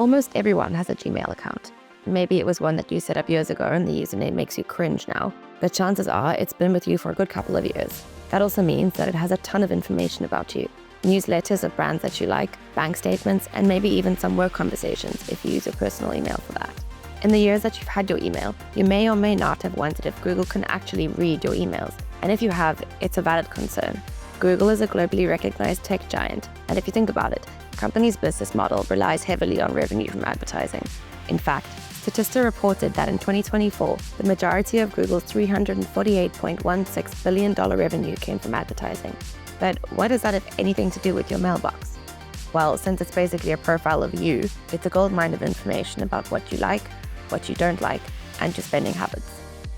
Almost everyone has a Gmail account. Maybe it was one that you set up years ago and the username makes you cringe now, but chances are it's been with you for a good couple of years. That also means that it has a ton of information about you. Newsletters of brands that you like, bank statements, and maybe even some work conversations if you use your personal email for that. In the years that you've had your email, you may or may not have wondered if Google can actually read your emails. And if you have, it's a valid concern. Google is a globally recognized tech giant, and if you think about it, the company's business model relies heavily on revenue from advertising. In fact, Statista reported that in 2024, the majority of Google's $348.16 billion revenue came from advertising. But what does that have anything to do with your mailbox? Well, since it's basically a profile of you, it's a goldmine of information about what you like, what you don't like, and your spending habits.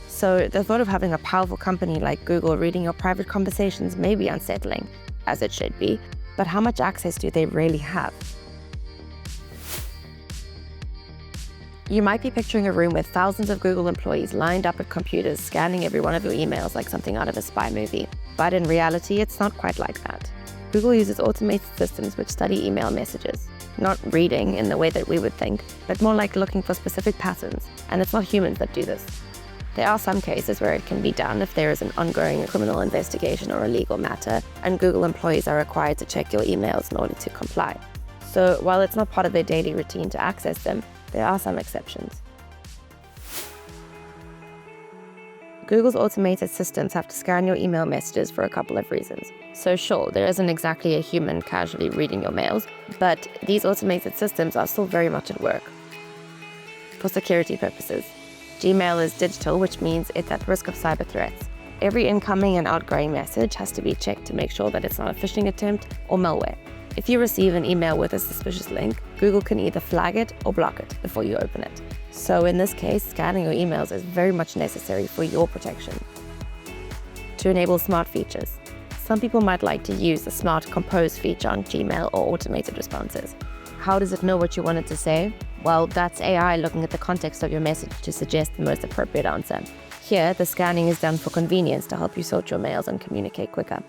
So the thought of having a powerful company like Google reading your private conversations may be unsettling, as it should be, but how much access do they really have? You might be picturing a room with thousands of Google employees lined up at computers scanning every one of your emails like something out of a spy movie. But in reality, it's not quite like that. Google uses automated systems which study email messages. Not reading in the way that we would think, but more like looking for specific patterns, and it's not humans that do this. There are some cases where it can be done if there is an ongoing criminal investigation or a legal matter, and Google employees are required to check your emails in order to comply. So while it's not part of their daily routine to access them, there are some exceptions. Google's automated systems have to scan your email messages for a couple of reasons. So sure, there isn't exactly a human casually reading your mails, but these automated systems are still very much at work. For security purposes, Gmail is digital, which means it's at risk of cyber threats. Every incoming and outgoing message has to be checked to make sure that it's not a phishing attempt or malware. If you receive an email with a suspicious link, Google can either flag it or block it before you open it. So in this case, scanning your emails is very much necessary for your protection. To enable smart features, some people might like to use the Smart Compose feature on Gmail or automated responses. How does it know what you wanted to say? Well, that's AI looking at the context of your message to suggest the most appropriate answer. Here, the scanning is done for convenience to help you sort your mails and communicate quicker.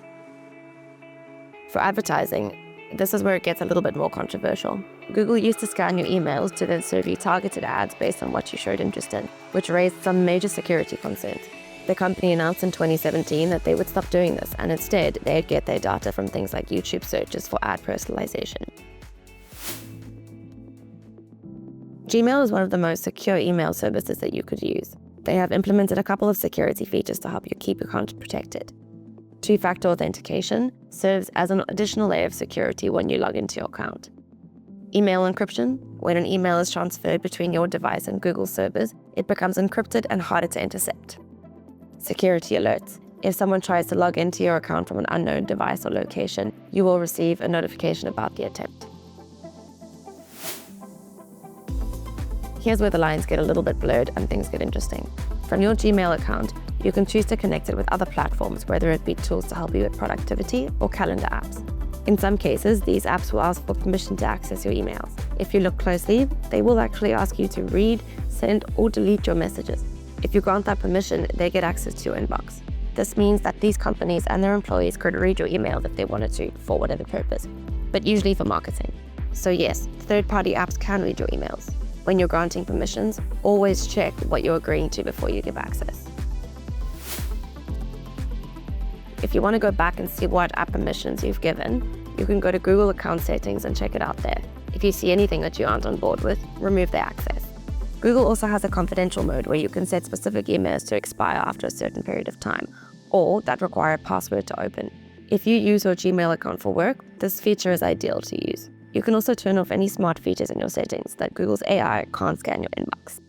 For advertising, this is where it gets a little bit more controversial. Google used to scan your emails to then serve you targeted ads based on what you showed interest in, which raised some major security concerns. The company announced in 2017 that they would stop doing this, and instead, they'd get their data from things like YouTube searches for ad personalization. Gmail is one of the most secure email services that you could use. They have implemented a couple of security features to help you keep your account protected. Two-factor authentication serves as an additional layer of security when you log into your account. Email encryption: when an email is transferred between your device and Google servers, it becomes encrypted and harder to intercept. Security alerts: if someone tries to log into your account from an unknown device or location, you will receive a notification about the attempt. Here's where the lines get a little bit blurred and things get interesting. From your Gmail account, you can choose to connect it with other platforms, whether it be tools to help you with productivity or calendar apps. In some cases, these apps will ask for permission to access your emails. If you look closely, they will actually ask you to read, send, or delete your messages. If you grant that permission, they get access to your inbox. This means that these companies and their employees could read your emails if they wanted to, for whatever purpose, but usually for marketing. So yes, third-party apps can read your emails. When you're granting permissions, always check what you're agreeing to before you give access. If you want to go back and see what app permissions you've given, you can go to Google account settings and check it out there. If you see anything that you aren't on board with, remove the access. Google also has a confidential mode where you can set specific emails to expire after a certain period of time, or that require a password to open. If you use your Gmail account for work, this feature is ideal to use. You can also turn off any smart features in your settings that Google's AI can't scan your inbox.